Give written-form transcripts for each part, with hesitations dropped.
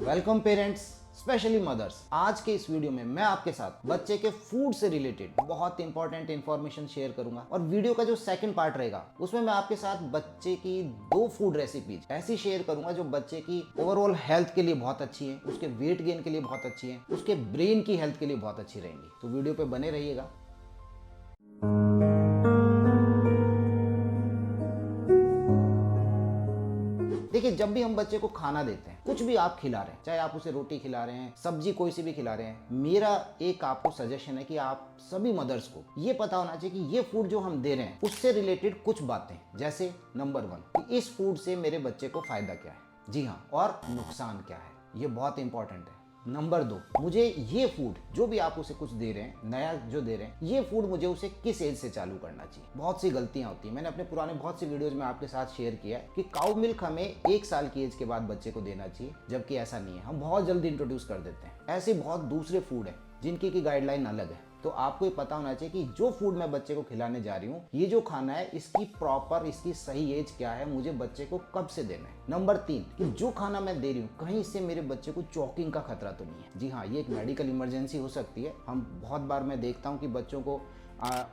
Welcome parents, specially mother's. आज के इस वीडियो में मैं आपके साथ बच्चे के फूड से रिलेटेड बहुत इंपॉर्टेंट इंफॉर्मेशन शेयर करूंगा और वीडियो का जो सेकंड पार्ट रहेगा उसमें मैं आपके साथ बच्चे की 2 फूड रेसिपीज ऐसी शेयर करूंगा जो बच्चे की ओवरऑल हेल्थ के लिए बहुत अच्छी है, उसके वेट गेन के लिए बहुत अच्छी है, उसके ब्रेन की हेल्थ के लिए बहुत अच्छी रहेंगी। तो वीडियो पे बने रहिएगा। देखिए, जब भी हम बच्चे को खाना देते हैं, कुछ भी आप खिला रहे हैं, चाहे आप उसे रोटी खिला रहे हैं, सब्जी कोई सी भी खिला रहे हैं, मेरा एक आपको सजेशन है कि आप सभी मदर्स को ये पता होना चाहिए कि ये फूड जो हम दे रहे हैं उससे रिलेटेड कुछ बातें, जैसे नंबर 1 कि इस फूड से मेरे बच्चे को फायदा क्या है, जी हाँ, और नुकसान क्या है, ये बहुत इंपॉर्टेंट है। नंबर 2, मुझे ये फूड जो भी आप उसे कुछ दे रहे हैं, नया जो दे रहे हैं, ये फूड मुझे उसे किस एज से चालू करना चाहिए। बहुत सी गलतियां होती हैं, मैंने अपने पुराने बहुत सी वीडियोज में आपके साथ शेयर किया है कि काउ मिल्क हमें 1 साल की एज के बाद बच्चे को देना चाहिए, जबकि ऐसा नहीं है, हम बहुत जल्दी इंट्रोड्यूस कर देते हैं। ऐसे बहुत दूसरे फूड है जिनकी की गाइडलाइन अलग है। तो आपको ये पता होना चाहिए कि जो फूड मैं बच्चे को खिलाने जा रही हूँ, ये जो खाना है, इसकी प्रॉपर, इसकी सही एज क्या है, मुझे बच्चे को कब से देना है। नंबर 3 कि जो खाना मैं दे रही हूँ कहीं इससे मेरे बच्चे को चॉकिंग का खतरा तो नहीं है। जी हाँ, ये एक मेडिकल इमरजेंसी हो सकती है। हम बहुत बार मैं देखता हूँ कि बच्चों को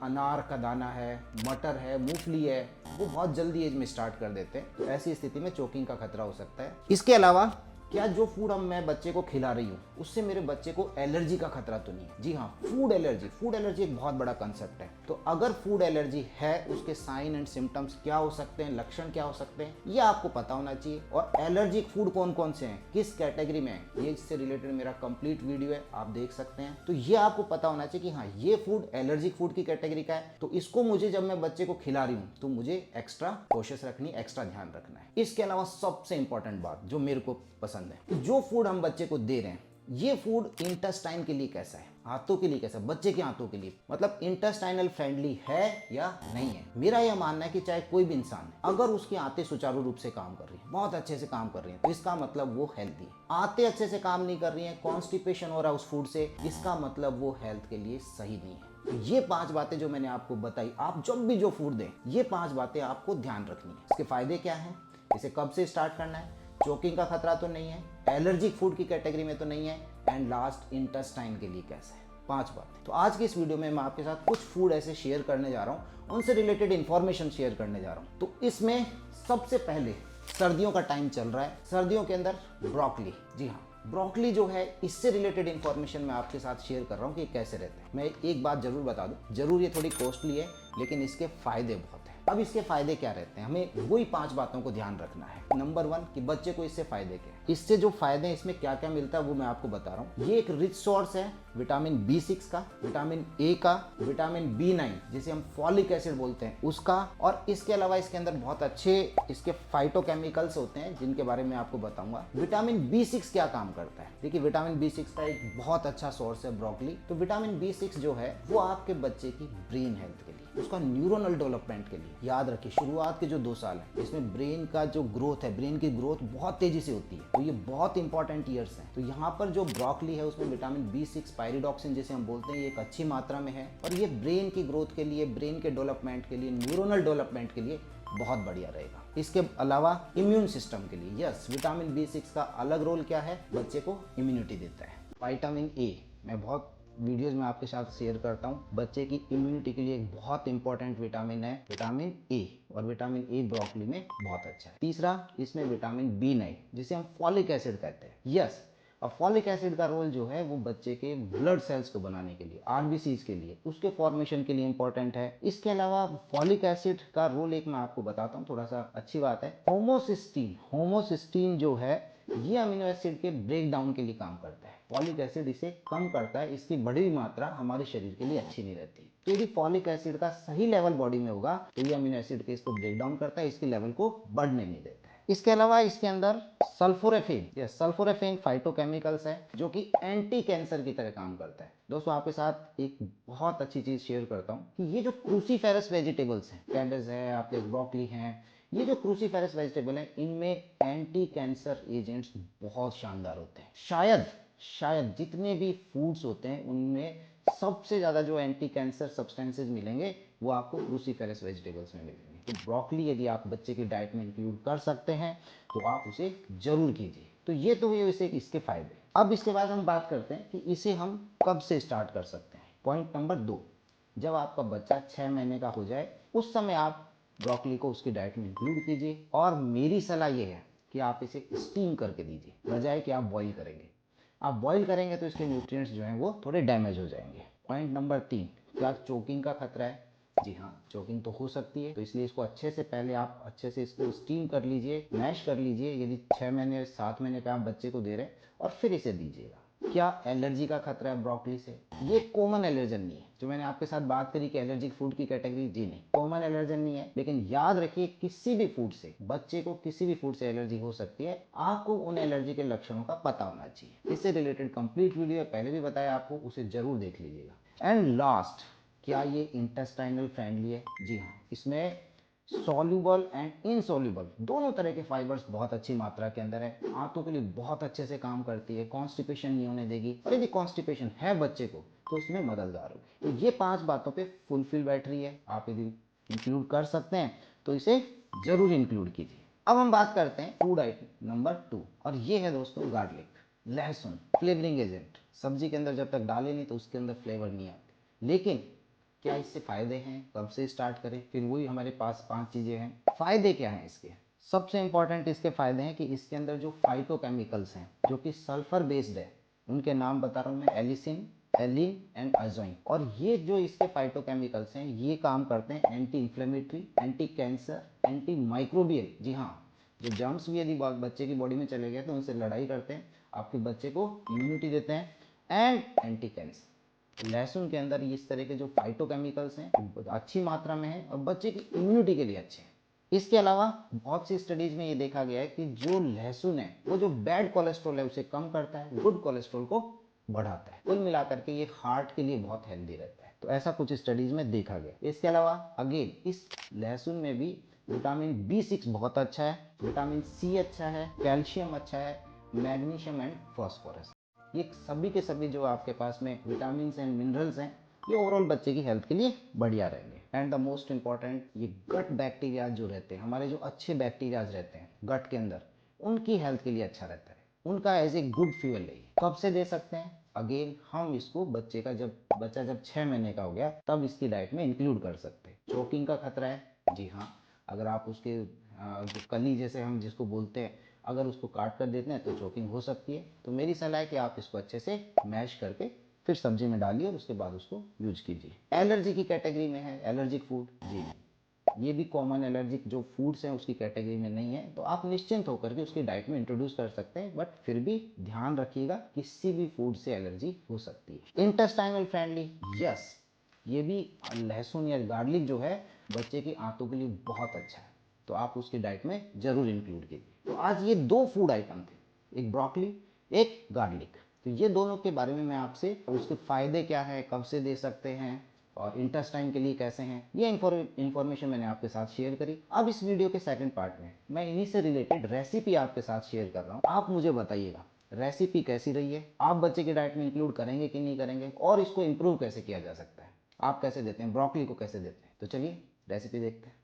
अनार का दाना है, मटर है, मूंगफली है, वो बहुत जल्दी एज में स्टार्ट कर देते हैं। तो ऐसी स्थिति में चॉकिंग का खतरा हो सकता है। इसके अलावा क्या जो फूड हम मैं बच्चे को खिला रही हूँ उससे मेरे बच्चे को एलर्जी का खतरा तो नहीं है। जी हाँ, फूड एलर्जी एक बहुत बड़ा कंसेप्ट है। तो अगर फूड एलर्जी है, उसके साइन एंड सिम्टम्स क्या हो सकते हैं, लक्षण क्या हो सकते हैं, ये आपको पता होना चाहिए। और एलर्जिक फूड कौन कौन से हैं, किस कैटेगरी में है, ये इससे रिलेटेड मेरा कंप्लीट वीडियो है, आप देख सकते हैं। तो ये आपको पता होना चाहिए कि हाँ, ये फूड एलर्जिक फूड की कैटेगरी का है, तो इसको मुझे जब मैं बच्चे को खिला रही हूँ तो मुझे एक्स्ट्रा कोशिश रखनी, एक्स्ट्रा ध्यान रखना है। इसके अलावा सबसे इंपॉर्टेंट बात जो मेरे को पसंद है कि जो फूड हम बच्चे को दे रहे हैं, ये फूड इंटेस्टाइन के लिए कैसा है, हाथों के लिए कैसा है, बच्चे के हाथों के लिए, मतलब इंटेस्टाइनल फ्रेंडली है या नहीं है। मेरा यह मानना है कि चाहे कोई भी इंसान है, अगर उसकी आंतें सुचारू रूप से काम कर रही है, बहुत अच्छे से काम कर रही है, तो इसका मतलब वो हेल्दी है। आंतें अच्छे से काम नहीं कर रही है, कॉन्स्टिपेशन हो रहा है उस फूड से, इसका मतलब वो हेल्थ के लिए सही नहीं है। तो ये 5 बातें जो मैंने आपको बताई, आप जब भी जो फूड दें, ये 5 बातें आपको ध्यान रखनी है। इसके फायदे क्या हैं, इसे कब से स्टार्ट करना है, चोकिंग का खतरा तो नहीं है, एलर्जिक फूड की कैटेगरी में तो नहीं है, एंड लास्ट इंटेस्टाइन के लिए कैसा है। 5 बातें। तो आज की इस वीडियो में मैं आपके साथ कुछ फूड ऐसे शेयर करने जा रहा हूँ, उनसे रिलेटेड इंफॉर्मेशन शेयर करने जा रहा हूँ। तो इसमें सबसे पहले, सर्दियों का टाइम चल रहा है, सर्दियों के अंदर ब्रोकली, जी हाँ, ब्रोकली जो है, इससे रिलेटेड इंफॉर्मेशन मैं आपके साथ शेयर कर रहा हूँ कि कैसे रहते हैं। मैं एक बात जरूर बता दूं, जरूर ये थोड़ी कॉस्टली है, लेकिन इसके फायदे बहुत हैं। अब इसके फायदे क्या रहते हैं, हमें वही 5 बातों को ध्यान रखना है। नंबर 1 कि बच्चे को इससे फायदे क्या है, इससे जो फायदे हैं, इसमें क्या क्या मिलता है वो मैं आपको बता रहा हूँ। ये एक रिच सोर्स है विटामिन B6 का, विटामिन ए का, विटामिन B9 जिसे हम फॉलिक एसिड बोलते हैं उसका, और इसके अलावा इसके अंदर बहुत अच्छे इसके फाइटोकेमिकल्स होते हैं जिनके बारे में आपको बताऊंगा। विटामिन B6 क्या काम करता है, देखिए विटामिन B6 का एक बहुत अच्छा सोर्स है ब्रोकली। तो विटामिन B6 जो है वो आपके बच्चे की ब्रेन हेल्थ के लिए, उसका न्यूरोनल डेवलपमेंट के लिए, याद रखिए शुरुआत के जो 2 साल है इसमें ब्रेन का जो ग्रोथ है, ब्रेन की ग्रोथ बहुत तेजी से होती है, तो ये बहुत इंपॉर्टेंट ईयर्स हैं। तो यहाँ पर जो ब्रोकली है उसमें विटामिन B6 पायरिडॉक्सिन जिसे हम बोलते हैं, ये एक अच्छी मात्रा में है, और ये ब्रेन की ग्रोथ के लिए, ब्रेन के डेवलपमेंट के लिए, न्यूरोनल डेवलपमेंट के लिए बहुत बढ़िया रहेगा। इसके अलावा इम्यून सिस्टम के लिए, यस, विटामिन B6 का अलग रोल क्या है, बच्चे को इम्यूनिटी देता है। विटामिन ए, मैं बहुत वीडियोस में आपके साथ शेयर करता हूँ, बच्चे की इम्यूनिटी के लिए एक बहुत इंपॉर्टेंट विटामिन है विटामिन ए, और विटामिन ए ब्रोकली में बहुत अच्छा है। तीसरा, इसमें विटामिन B9 जिसे हम फॉलिक एसिड कहते हैं, यस, और फॉलिक एसिड का रोल जो है वो बच्चे के ब्लड सेल्स को बनाने के लिए, आरबीसीज के लिए, उसके फॉर्मेशन के लिए इंपॉर्टेंट है। इसके अलावा फॉलिक एसिड का रोल एक मैं आपको बताता हूँ, थोड़ा सा अच्छी बात है। होमोसिस्टीन, होमोसिस्टीन जो है ये अमीनो एसिड के ब्रेक डाउन के लिए काम करता है, फॉलिक एसिड इसे कम करता है, इसकी बड़ी हुई मात्रा हमारे शरीर के लिए अच्छी नहीं रहती। तो यदि फॉलिक एसिड का सही लेवल बॉडी में होगा तो ये अमीनो एसिड के इसको ब्रेक डाउन करता है, इसके लेवल को बढ़ने नहीं देता है। इसके अलावा इसके अंदर सल्फोरेफिन, ये सल्फोरेफिन फाइटोकेमिकल्स है जो कि एंटी कैंसर की तरह काम करता है। दोस्तों, आपके साथ एक बहुत अच्छी चीज शेयर करता हूँ कि ये जो क्रूसीफेरस वेजिटेबल्स हैं, कैबेज है, आपके ब्रोकली हैं, ये जो क्रूसीफेरस वेजिटेबल है, इनमें एंटी कैंसर एजेंट्स बहुत शानदार होते हैं। शायद शायद जितने भी फूड्स होते हैं उनमें सबसे ज़्यादा जो एंटी कैंसर सब्सटेंसेज मिलेंगे वो आपको क्रूसीफेरस वेजिटेबल्स में मिलेंगे। तो ब्रोकली यदि आप बच्चे की डाइट में इंक्लूड कर सकते हैं तो आप उसे जरूर कीजिए। तो ये तो हुए इसे इसके फायदे। अब इसके बाद हम बात करते हैं कि इसे हम कब से स्टार्ट कर सकते हैं। पॉइंट नंबर 2, जब आपका बच्चा 6 महीने का हो जाए उस समय आप ब्रोकली को उसकी डाइट में इंक्लूड कीजिए। और मेरी सलाह ये है कि आप इसे स्टीम करके दीजिए, बजाय कि आप बॉईल करेंगे। आप बॉईल करेंगे तो इसके न्यूट्रिएंट्स जो हैं वो थोड़े डैमेज हो जाएंगे। पॉइंट नंबर 3, क्या चोकिंग का खतरा है? जी हाँ, चोकिंग तो हो सकती है, तो इसलिए इसको अच्छे से पहले आप अच्छे से इसको स्टीम कर लीजिए, मैश कर लीजिए, यदि 6 महीने 7 महीने का आप बच्चे को दे रहे हैं, और फिर इसे दीजिएगा। क्या एलर्जी का खतरा है ब्रोकली से? ये कॉमन एलर्जन नहीं है। जो मैंने आपके साथ बात करी कि एलर्जिक फूड की कैटेगरी, जी नहीं, कॉमन एलर्जन नहीं है। लेकिन याद रखिए, किसी भी फूड से बच्चे को किसी भी फूड से एलर्जी हो सकती है। आपको उन एलर्जी के लक्षणों का पता होना चाहिए। इससे रिलेटेड कंप्लीट वीडियो पहले भी बताया आपको, उसे जरूर देख लीजिएगा। एंड लास्ट, क्या ये इंटेस्टाइनल फ्रेंडली है? जी हाँ, इसमें सॉल्युबल एंड इनसॉल्युबल दोनों तरह के फाइबर्स बहुत अच्छी मात्रा के अंदर है। आंतों के लिए बहुत अच्छे से काम करती है, कॉन्स्टिपेशन नहीं होने देगी, और यदि कॉन्स्टिपेशन है बच्चे को तो इसमें मददगार होगी। तो ये 5 बातों पे फुलफिल बैठ रही है। आप यदि इंक्लूड कर सकते हैं तो इसे जरूर इंक्लूड कीजिए। अब हम बात करते हैं फूड आइटम नंबर 2, और ये है दोस्तों गार्लिक, लहसुन, फ्लेवरिंग एजेंट। सब्जी के अंदर जब तक डाले नहीं तो उसके अंदर फ्लेवर नहीं आते। लेकिन क्या इससे फायदे हैं? कब से स्टार्ट करें? फिर वही हमारे पास 5 चीजें हैं। फायदे क्या हैं इसके? सबसे इंपॉर्टेंट इसके फायदे हैं कि इसके अंदर जो फाइटोकेमिकल्स हैं जो कि सल्फर बेस्ड है, उनके नाम बता रहा हूँ मैं, एलिसिन, एलिन एंड अजोइन। और ये जो इसके फाइटोकेमिकल्स हैं ये काम करते हैं anti inflammatory, anti cancer, anti microbial. जी हाँ, जो जर्म्स भी यदि बच्चे की बॉडी में चले गए तो उनसे लड़ाई करते हैं, आपके बच्चे को इम्यूनिटी देते हैं, एंड एंटी कैंसर। लहसुन के अंदर इस तरह के जो फाइटोकेमिकल्स हैं अच्छी मात्रा में है और बच्चे की इम्यूनिटी के लिए अच्छे हैं। इसके अलावा बहुत सी स्टडीज में ये देखा गया है कि जो लहसुन है वो जो बैड कोलेस्ट्रॉल है उसे कम करता है, गुड कोलेस्ट्रॉल को बढ़ाता है। कुल मिलाकर के ये हार्ट के लिए बहुत हेल्दी रहता है। तो ऐसा कुछ स्टडीज में देखा गया। इसके अलावा अगेन इस लहसुन में भी विटामिन B6 बहुत अच्छा है, विटामिन C अच्छा है, कैल्शियम अच्छा है, मैग्नीशियम एंड फॉस्फोरस। ये सभी के सभी जो आपके पास में विटामिन एंड मिनरल्स हैं, ये ओवरऑल बच्चे की हेल्थ के लिए बढ़िया रहेंगे। एंड द मोस्ट इंपॉर्टेंट, ये गट बैक्टीरिया जो रहते हैं, हमारे जो अच्छे बैक्टीरियाज रहते हैं गट के अंदर, उनकी हेल्थ के लिए अच्छा रहता है। उनका एज ए गुड फ्यूल है। कब से दे सकते हैं? अगेन हम इसको बच्चे का जब बच्चा जब 6 महीने का हो गया तब इसकी डाइट में इंक्लूड कर सकते हैं। चोकिंग का खतरा है? जी हाँ, अगर आप उसके जो कली जैसे हम जिसको बोलते हैं, अगर उसको काट कर देते हैं तो चोकिंग हो सकती है। तो मेरी सलाह है कि आप इसको अच्छे से मैश करके फिर सब्जी में डालिए और उसके बाद उसको यूज कीजिए। एलर्जी की कैटेगरी में है एलर्जिक फूड? जी नहीं, ये भी कॉमन एलर्जिक जो फूड्स हैं उसकी कैटेगरी में नहीं है। तो आप निश्चिंत होकर के उसकी डाइट में इंट्रोड्यूस कर सकते हैं, बट फिर भी ध्यान रखिएगा किसी भी फूड से एलर्जी हो सकती है। इंटेस्टाइनल फ्रेंडली, यस, ये भी लहसुन या गार्लिक जो है बच्चे की आंतों के लिए बहुत अच्छा है, तो आप उसकी डाइट में जरूर इंक्लूड कीजिए। तो आज ये 2 फूड आइटम थे, एक ब्रोकली, एक गार्लिक। तो ये दोनों के बारे में मैं आपसे, उसके फायदे क्या है, कब से दे सकते हैं, और इंटेस्टाइन के लिए कैसे हैं, ये इंफॉर्मेशन मैंने आपके साथ शेयर करी। अब इस वीडियो के सेकंड पार्ट में मैं इन्हीं से रिलेटेड रेसिपी आपके साथ शेयर कर रहा हूँ। आप मुझे बताइएगा रेसिपी कैसी रही है, आप बच्चे की डाइट में इंक्लूड करेंगे कि नहीं करेंगे, और इसको इंप्रूव कैसे किया जा सकता है। आप कैसे देते हैं, ब्रोकली को कैसे देते हैं। तो चलिए रेसिपी देखते हैं।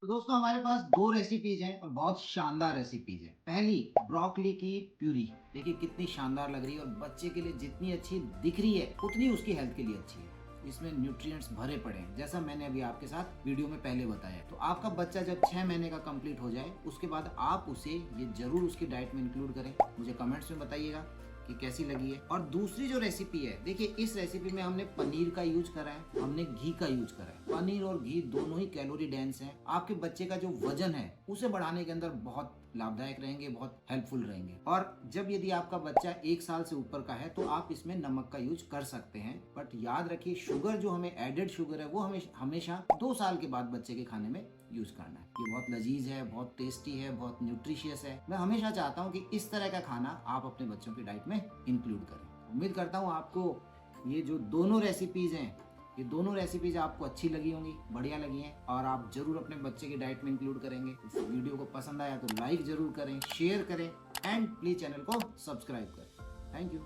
तो दोस्तों हमारे पास दो रेसिपीज हैं और बहुत शानदार रेसिपीज हैं। पहली, ब्रोकली की प्यूरी। देखिए कितनी शानदार लग रही है और बच्चे के लिए जितनी अच्छी दिख रही है उतनी उसकी हेल्थ के लिए अच्छी है। इसमें न्यूट्रिएंट्स भरे पड़े हैं, जैसा मैंने अभी आपके साथ वीडियो में पहले बताया। तो आपका बच्चा जब 6 महीने का कंप्लीट हो जाए उसके बाद आप उसे ये जरूर उसकी डाइट में इंक्लूड करें। मुझे कमेंट्स में बताइएगा कि कैसी लगी है। और दूसरी जो रेसिपी है, देखिए इस रेसिपी में हमने पनीर का यूज करा है, हमने घी का यूज करा है। पनीर और घी दोनों ही कैलोरी डेंस हैं, आपके बच्चे का जो वजन है उसे बढ़ाने के अंदर बहुत लाभदायक रहेंगे, बहुत हेल्पफुल रहेंगे। और जब यदि आपका बच्चा 1 साल से ऊपर का है तो आप इसमें नमक का यूज कर सकते हैं, बट याद रखिए शुगर जो हमें एडेड शुगर है वो हमें हमेशा 2 साल के बाद बच्चे के खाने में यूज करना है। ये बहुत लजीज है, बहुत टेस्टी है, बहुत न्यूट्रिशियस है। मैं हमेशा चाहता हूँ कि इस तरह का खाना आप अपने बच्चों की डाइट में इंक्लूड करें। उम्मीद करता हूँ आपको ये जो दोनों रेसिपीज हैं, ये दोनों रेसिपीज आपको अच्छी लगी होंगी, बढ़िया लगी हैं और आप जरूर अपने बच्चे की डाइट में इंक्लूड करेंगे। इस वीडियो को पसंद आया तो लाइक जरूर करें, शेयर करें एंड प्लीज चैनल को सब्सक्राइब करें। Thank you.